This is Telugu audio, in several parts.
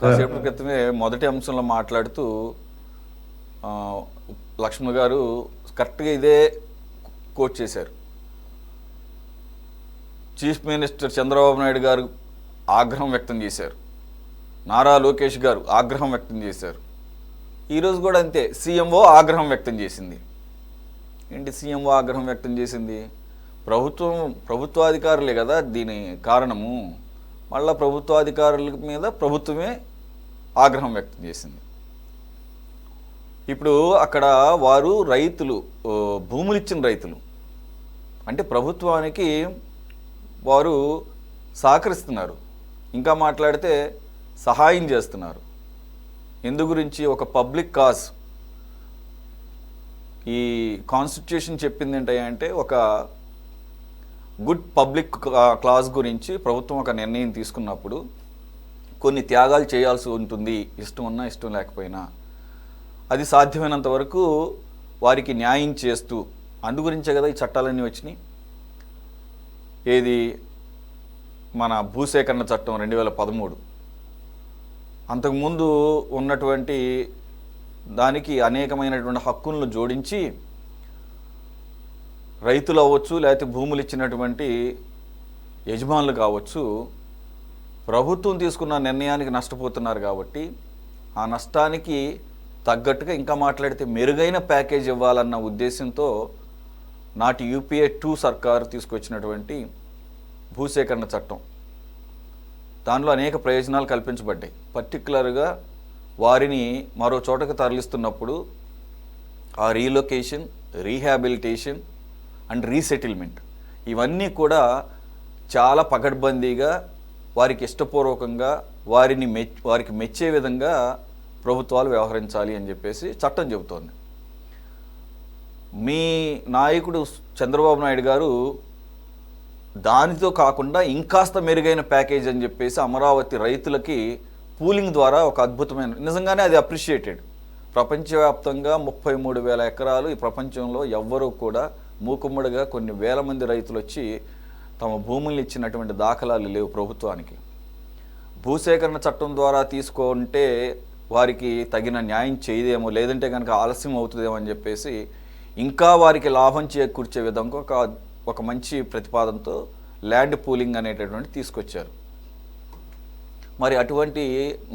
కాసేపటి క్రితమే మొదటి అంశంలో మాట్లాడుతూ ఆ, లక్ష్మణ్ గారు కరెక్ట్గా ఇదే కోట్ చేశారు. చీఫ్ మినిస్టర్ చంద్రబాబు నాయుడు గారు ఆగ్రహం వ్యక్తం చేశారు, నారా లోకేష్ గారు ఆగ్రహం వ్యక్తం చేశారు. ఈరోజు కూడా అంతే, సీఎంఓ ఆగ్రహం వ్యక్తం చేసింది. ఏంటి సీఎంఓ ఆగ్రహం వ్యక్తం చేసింది? ప్రభుత్వాధికారులే కదా దీని కారణము. మళ్ళా ప్రభుత్వాధికారుల మీద ప్రభుత్వమే ఆగ్రహం వ్యక్తం చేసింది. ఇప్పుడు అక్కడ వారు రైతులు, భూములు ఇచ్చిన రైతులు అంటే ప్రభుత్వానికి వారు సహకరిస్తున్నారు, ఇంకా మాట్లాడితే సహాయం చేస్తున్నారు. ఎందు గురించి? ఒక పబ్లిక్ కాజ్. ఈ కాన్స్టిట్యూషన్ చెప్పింది ఏంటంటే ఒక గుడ్ పబ్లిక్ క్లాజ్ గురించి ప్రభుత్వం ఒక నిర్ణయం తీసుకున్నప్పుడు కొన్ని త్యాగాలు చేయాల్సి ఉంటుంది, ఇష్టం ఉన్నా ఇష్టం లేకపోయినా. అది సాధ్యమైనంత వరకు వారికి న్యాయం చేస్తూ, అందు గురించే కదా ఈ చట్టాలన్నీ వచ్చినాయి. ఏది మన భూసేకరణ చట్టం 2013, అంతకుముందు ఉన్నటువంటి దానికి అనేకమైనటువంటి హక్కులను జోడించి రైతులు అవ్వచ్చు, లేకపోతే భూములు ఇచ్చినటువంటి యజమానులు కావచ్చు, ప్రభుత్వం తీసుకున్న నిర్ణయానికి నష్టపోతున్నారు. కాబట్టి ఆ నష్టానికి తగ్గట్టుగా ఇంకా మాట్లాడితే మెరుగైన ప్యాకేజ్ ఇవ్వాలన్న ఉద్దేశంతో నాటి యూపీఏ 2 సర్కారు తీసుకొచ్చినటువంటి భూసేకరణ చట్టం, దానిలో అనేక ప్రయోజనాలు కల్పించబడ్డాయి. పర్టికులర్గా వారిని మరో చోటకు తరలిస్తున్నప్పుడు ఆ రీలొకేషన్, రీహాబిలిటేషన్ అండ్ రీసెటిల్మెంట్ ఇవన్నీ కూడా చాలా పకడ్బందీగా, వారికి ఇష్టపూర్వకంగా, వారికి మెచ్చే విధంగా ప్రభుత్వాలు వ్యవహరించాలి అని చెప్పేసి చట్టం చెబుతోంది. మీ నాయకుడు చంద్రబాబు నాయుడు గారు దానితో కాకుండా ఇంకాస్త మెరుగైన ప్యాకేజ్ అని చెప్పేసి అమరావతి రైతులకి పూలింగ్ ద్వారా ఒక అద్భుతమైన, నిజంగానే అది అప్రిషియేటెడ్. ప్రపంచవ్యాప్తంగా 33,000 ఎకరాలు ఈ ప్రపంచంలో ఎవ్వరూ కూడా మూకుమ్మడిగా కొన్ని వేల మంది రైతులు వచ్చి తమ భూముల్ని ఇచ్చినటువంటి దాఖలాలు లేవు ప్రభుత్వానికి. భూసేకరణ చట్టం ద్వారా తీసుకుంటే వారికి తగిన న్యాయం చేయదేమో, లేదంటే కనుక ఆలస్యం అవుతుందేమో అని చెప్పేసి ఇంకా వారికి లాభం చేకూర్చే విధంగా ఒక మంచి ప్రతిపాదనతో ల్యాండ్ పూలింగ్ అనేటటువంటి తీసుకొచ్చారు. మరి అటువంటి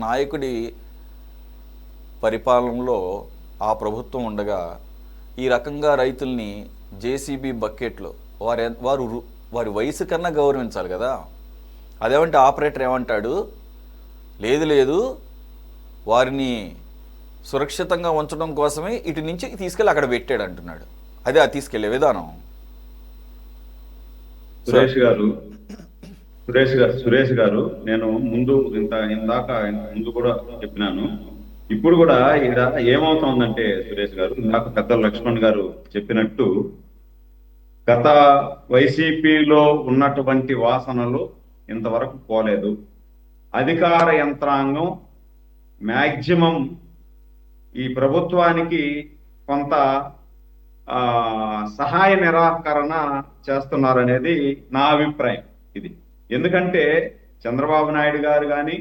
నాయకుడి పరిపాలనలో ఆ ప్రభుత్వం ఉండగా ఈ రకంగా రైతుల్ని జేసీబీ బకెట్లో వారి వయసు కన్నా గౌరవించాలి కదా. అదేమంటే ఆపరేటర్ ఏమంటాడు, లేదు వారిని సురక్షితంగా ఉంచడం కోసమే ఇటు నుంచి తీసుకెళ్ళి అక్కడ పెట్టాడు అంటున్నాడు. అదే ఆ తీసుకెళ్లే విధానం. సురేష్ గారు నేను ఇందాక ముందు కూడా చెప్పినాను, ఇప్పుడు కూడా ఇక్కడ ఏమవుతోందంటే సురేష్ గారు, ఇందాక పెద్ద లక్ష్మణ్ గారు చెప్పినట్టు గత వైసీపీలో ఉన్నటువంటి వాసనలు ఇంతవరకు పోలేదు. అధికార యంత్రాంగం మ్యాక్సిమం ఈ ప్రభుత్వానికి కొంత సహాయ నిరాకరణ చేస్తున్నారనేది నా అభిప్రాయం. ఇది ఎందుకంటే చంద్రబాబు నాయుడు గారు కానీ,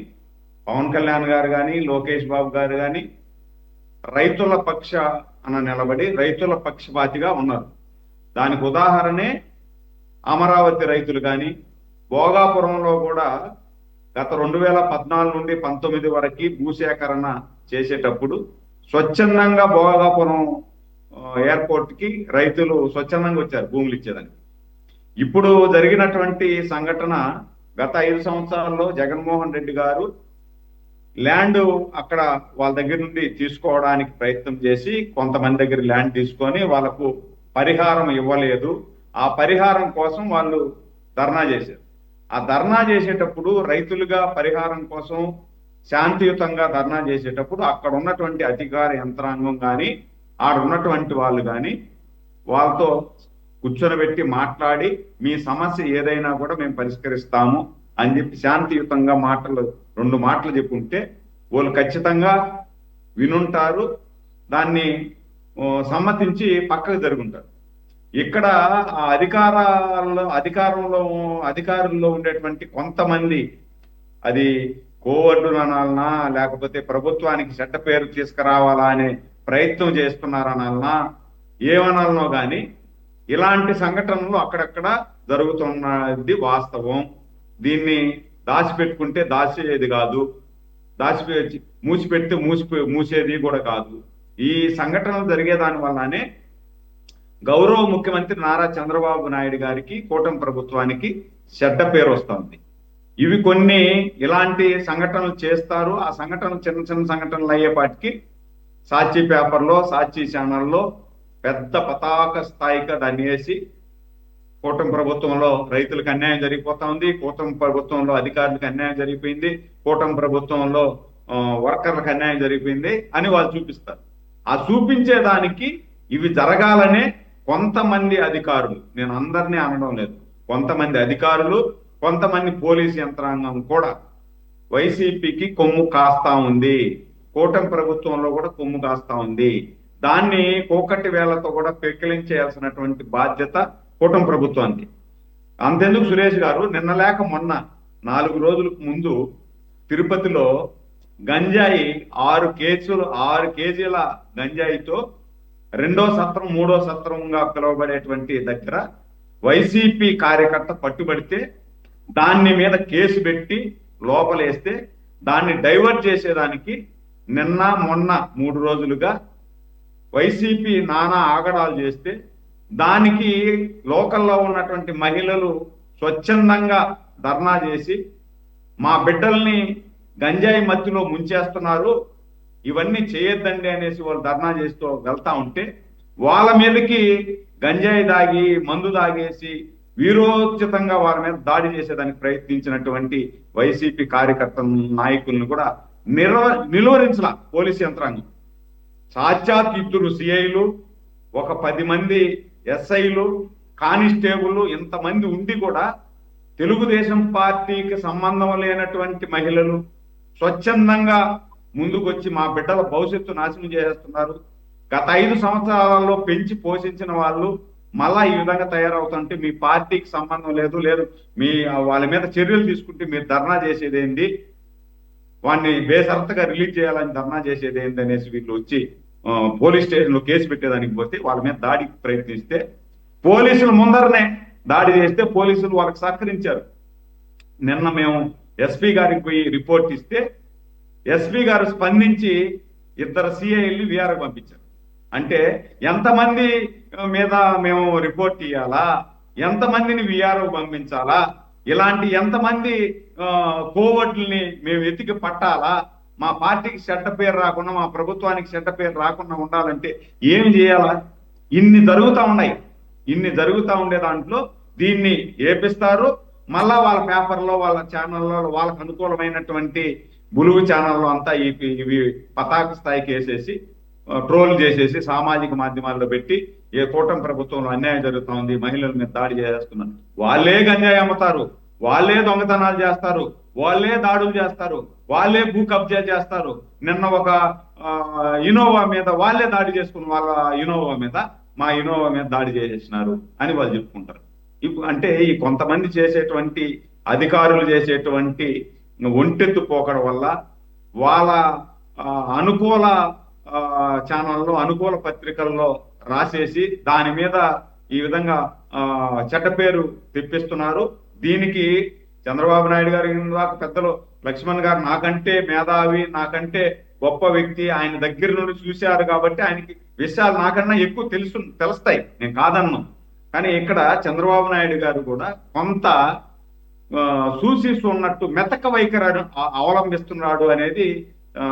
పవన్ కళ్యాణ్ గారు కానీ, లోకేష్ బాబు గారు కానీ రైతుల పక్షాన నిలబడి రైతుల పక్షపాతిగా ఉన్నారు. దానికి ఉదాహరణే అమరావతి రైతులు కానీ, భోగాపురంలో కూడా గత 2014 నుండి 19 వరకు భూసేకరణ చేసేటప్పుడు స్వచ్ఛందంగా భోగాపురం ఎయిర్పోర్ట్కి రైతులు స్వచ్ఛందంగా వచ్చారు భూములు ఇచ్చేదానికి. ఇప్పుడు జరిగినటువంటి సంఘటన, గత 5 సంవత్సరాల్లో జగన్మోహన్ రెడ్డి గారు ల్యాండ్ అక్కడ వాళ్ళ దగ్గర నుండి తీసుకోవడానికి ప్రయత్నం చేసి కొంతమంది దగ్గర ల్యాండ్ తీసుకొని వాళ్ళకు పరిహారం ఇవ్వలేదు. ఆ పరిహారం కోసం వాళ్ళు ధర్నా చేశారు. ఆ ధర్నా చేసేటప్పుడు రైతులుగా పరిహారం కోసం శాంతియుతంగా ధర్నా చేసేటప్పుడు అక్కడ ఉన్నటువంటి అధికార యంత్రాంగం కానీ, ఆడ ఉన్నటువంటి వాళ్ళు కానీ వాళ్ళతో కూర్చొనబెట్టి మాట్లాడి మీ సమస్య ఏదైనా కూడా మేము పరిష్కరిస్తాము అని చెప్పి శాంతియుతంగా 2 మాటలు చెప్పుంటే వాళ్ళు ఖచ్చితంగా వినుంటారు, దాన్ని సమ్మతించి పక్కకు జరుగుంటారు. ఇక్కడ ఆ అధికారుల్లో ఉండేటువంటి కొంతమంది అది కోవర్టులు అనాలనా, లేకపోతే ప్రభుత్వానికి చెడ్డ పేరు తీసుకురావాలా అనే ప్రయత్నం చేస్తున్నారనాలనా, ఏమనాలనో కానీ ఇలాంటి సంఘటనలు అక్కడక్కడ జరుగుతున్నది వాస్తవం. దీన్ని దాచిపెట్టుకుంటే దాచేది కాదు, మూసిపెడితే మూసేది కూడా కాదు. ఈ సంఘటనలు జరిగేదాని వల్లనే గౌరవ ముఖ్యమంత్రి నారా చంద్రబాబు నాయుడు గారికి, కూటమి ప్రభుత్వానికి చెడ్డ పేరు వస్తుంది. ఇవి కొన్ని ఇలాంటి సంఘటనలు చేస్తారు. ఆ సంఘటనలు చిన్న చిన్న సంఘటనలు అయ్యేపాటికి సాక్షి పేపర్లో, సాక్షి ఛానల్లో పెద్ద పతాక స్థాయిగా దాన్ని వేసి కూటమి ప్రభుత్వంలో రైతులకు అన్యాయం జరిగిపోతా ఉంది, కూటమి ప్రభుత్వంలో అధికారులకు అన్యాయం జరిగిపోయింది, కూటమి ప్రభుత్వంలో వర్కర్లకు అన్యాయం జరిగిపోయింది అని వాళ్ళు చూపిస్తారు. ఆ చూపించేదానికి ఇవి జరగాలనే కొంతమంది అధికారులు, నేను అందరినీ అనడం లేదు, కొంతమంది అధికారులు, కొంతమంది పోలీసు యంత్రాంగం కూడా వైసీపీకి కొమ్ము కాస్తా ఉంది, కూటమి ప్రభుత్వంలో కూడా కొమ్ము కాస్తా ఉంది. దాన్ని కోకటి వేళ్లతో కూడా పెకిలించేయాల్సినటువంటి బాధ్యత కూటమి ప్రభుత్వానికి. అంతెందుకు సురేష్ గారు, నిన్న లేక మొన్న 4 రోజులకు ముందు తిరుపతిలో గంజాయి 6 కేజీల గంజాయితో 2వ సత్రం 3వ సత్రంగా పిలువబడేటువంటి దగ్గర వైసీపీ కార్యకర్త పట్టుబడితే దాన్ని మీద కేసు పెట్టి లోపలేస్తే దాన్ని డైవర్ట్ చేసేదానికి నిన్న మొన్న 3 రోజులుగా వైసీపీ నానా ఆగడాలు చేస్తే దానికి లోకల్లో ఉన్నటువంటి మహిళలు స్వచ్ఛందంగా ధర్నా చేసి మా బిడ్డల్ని గంజాయి మత్తులో ముంచేస్తున్నారు, ఇవన్నీ చేయొద్దండి అనేసి వాళ్ళు ధర్నా చేస్తూ వెళ్తా ఉంటే వాళ్ళ మీదకి గంజాయి దాగి మందు దాగేసి వీరోచితంగా వాళ్ళ మీద దాడి చేసేదానికి ప్రయత్నించినటువంటి వైసీపీ కార్యకర్త నాయకులను కూడా నిలువరించాల పోలీసు యంత్రాంగం. సాక్షాత్ 2 సిఐలు, ఒక 10 మంది ఎస్ఐలు, కానిస్టేబుల్, ఇంతమంది ఉండి కూడా తెలుగుదేశం పార్టీకి సంబంధం లేనటువంటి మహిళలు స్వచ్ఛందంగా ముందుకొచ్చి మా బిడ్డల భవిష్యత్తు నాశనం చేసేస్తున్నారు, గత 5 సంవత్సరాలలో పెంచి పోషించిన వాళ్ళు మళ్ళా ఈ విధంగా తయారవుతుంటే మీ పార్టీకి సంబంధం లేదు, మీ వాళ్ళ మీద చర్యలు తీసుకుంటే మీరు ధర్నా చేసేది ఏంటి, వాడిని బేసరతగా రిలీజ్ చేయాలని ధర్నా చేసేది ఏంటి అనేసి వీళ్ళు వచ్చి పోలీస్ స్టేషన్లో కేసు పెట్టేదానికి పోతే వాళ్ళ మీద దాడికి ప్రయత్నిస్తే పోలీసులు ముందరనే దాడి చేస్తే పోలీసులు వాళ్ళకి సహకరించారు. నిన్న మేము ఎస్పీ గారికి పోయి రిపోర్ట్ ఇస్తే ఎస్పీ గారు స్పందించి 2 సిఐల్ని వీఆర్కి పంపించారు. అంటే ఎంతమంది మీద మేము రిపోర్ట్ ఇవ్వాలా, ఎంతమందిని వీఆర్ఓ పంపించాలా, ఇలాంటి ఎంతమంది కోవట్లని మేము వెతికి పట్టాలా, మా పార్టీకి చెడ్డ పేరు రాకుండా, మా ప్రభుత్వానికి చెడ్డ పేరు రాకుండా ఉండాలంటే ఏం చేయాలా? ఇన్ని జరుగుతూ ఉండే దాంట్లో దీన్ని ఏపిస్తారు. మళ్ళా వాళ్ళ పేపర్లో, వాళ్ళ ఛానల్లో, వాళ్ళకు అనుకూలమైనటువంటి బులుగు ఛానల్లో అంతా ఇవి పతాక స్థాయికి వేసేసి ట్రోల్ చేసేసి సామాజిక మాధ్యమాల్లో పెట్టి ఏ కూటమి ప్రభుత్వంలో అన్యాయం జరుగుతూ ఉంది, మహిళల మీద దాడి చేస్తున్నారు, వాళ్ళే గంజాయి అమ్ముతారు, వాళ్ళే దొంగతనాలు చేస్తారు, వాళ్ళే దాడులు చేస్తారు, వాళ్ళే భూ కబ్జా చేస్తారు. నిన్న ఒక ఇనోవా మీద వాళ్ళే దాడి చేసుకుని వాళ్ళ మా ఇనోవా మీద దాడి చేసేసినారు అని వాళ్ళు చెప్పుకుంటారు. ఇప్పుడు అంటే ఈ కొంతమంది చేసేటువంటి అధికారులు చేసేటువంటి ఒంటెత్తు పోకడ వల్ల వాళ్ళ అనుకూల ఛానల్లో, అనుకూల పత్రికల్లో రాసేసి దాని మీద ఈ విధంగా చెడ్డ పేరు తెప్పిస్తున్నారు. దీనికి చంద్రబాబు నాయుడు గారు, పెద్దలు లక్ష్మణ్ గారు నాకంటే మేధావి, నాకంటే గొప్ప వ్యక్తి, ఆయన దగ్గర నుండి చూశారు కాబట్టి ఆయనకి విషయాలు నాకన్నా ఎక్కువ తెలుస్తాయి, నేను కాదన్ను. కానీ ఇక్కడ చంద్రబాబు నాయుడు గారు కూడా కొంత ఉన్నట్టు మెతక వైఖరి అవలంబిస్తున్నాడు అనేది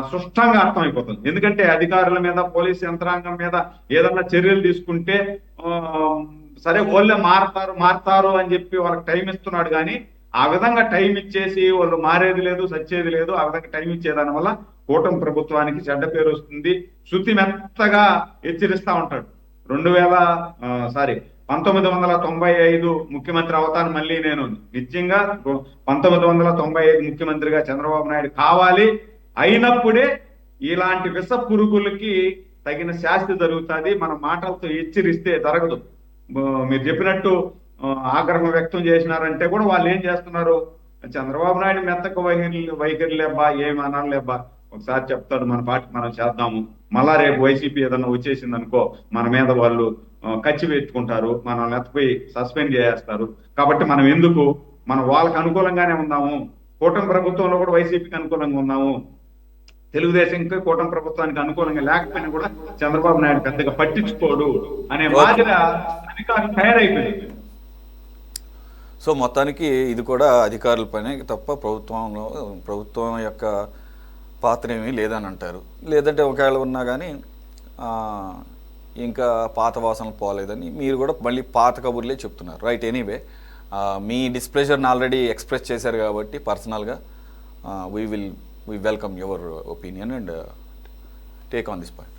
స్పష్టంగా అర్థమైపోతుంది. ఎందుకంటే అధికారుల మీద, పోలీసు యంత్రాంగం మీద ఏదన్నా చర్యలు తీసుకుంటే సరే వాళ్ళే మారతారు అని చెప్పి వాళ్ళకి టైం ఇస్తున్నాడు. కానీ ఆ విధంగా టైం ఇచ్చేసి వాళ్ళు మారేది లేదు, సచ్చేది లేదు. ఆ విధంగా టైం ఇచ్చేదాని వల్ల కూటమి ప్రభుత్వానికి చెడ్డ పేరు వస్తుంది. శృతి మెత్తగా హెచ్చరిస్తా ఉంటాడు. 1995 ముఖ్యమంత్రి అవుతాను మళ్ళీ నేను, నిజంగా 1995 ముఖ్యమంత్రిగా చంద్రబాబు నాయుడు కావాలి, అయినప్పుడే ఇలాంటి విష పురుగులకి తగిన శాస్తి జరుగుతుంది. మన మాటలతో హెచ్చరిస్తే జరగదు. మీరు చెప్పినట్టు ఆగ్రహం వ్యక్తం చేసినారంటే కూడా వాళ్ళు ఏం చేస్తున్నారు, చంద్రబాబు నాయుడు మెత్తకు వైఖరి లేబ్బా, ఏమి అనలేబ్బా, ఒకసారి చెప్తాడు మన పార్టీ మనం చేద్దాము, మళ్ళా రేపు వైసీపీ ఏదన్నా వచ్చేసింది అనుకో మన మీద వాళ్ళు కచ్చి పెట్టుకుంటారు, మనం ఎత్తపోయి సస్పెండ్ చేసేస్తారు, కాబట్టి మనం ఎందుకు, మనం వాళ్ళకి అనుకూలంగానే ఉన్నాము, కూటమి ప్రభుత్వంలో కూడా వైసీపీకి అనుకూలంగా ఉన్నాము, తెలుగుదేశంకి కూటమి ప్రభుత్వానికి అనుకూలంగా లేకపోయినా కూడా చంద్రబాబు నాయుడు పెద్దగా పట్టించుకోడు అనే మాదిరి అధికారులు తయారైపోయింది. సో మొత్తానికి ఇది కూడా అధికారుల పనే తప్ప ప్రభుత్వం యొక్క పాత్ర ఏమీ లేదని అంటారు. లేదంటే ఒకవేళ ఉన్నా కానీ ఇంకా పాత వాసనలు పోలేదని మీరు కూడా మళ్ళీ పాత కబుర్లే చెప్తున్నారు. రైట్, ఎనీవే మీ డిస్ప్లెజర్ని ఆల్రెడీ ఎక్స్ప్రెస్ చేశారు కాబట్టి పర్సనల్గా we welcome your opinion and take on this point.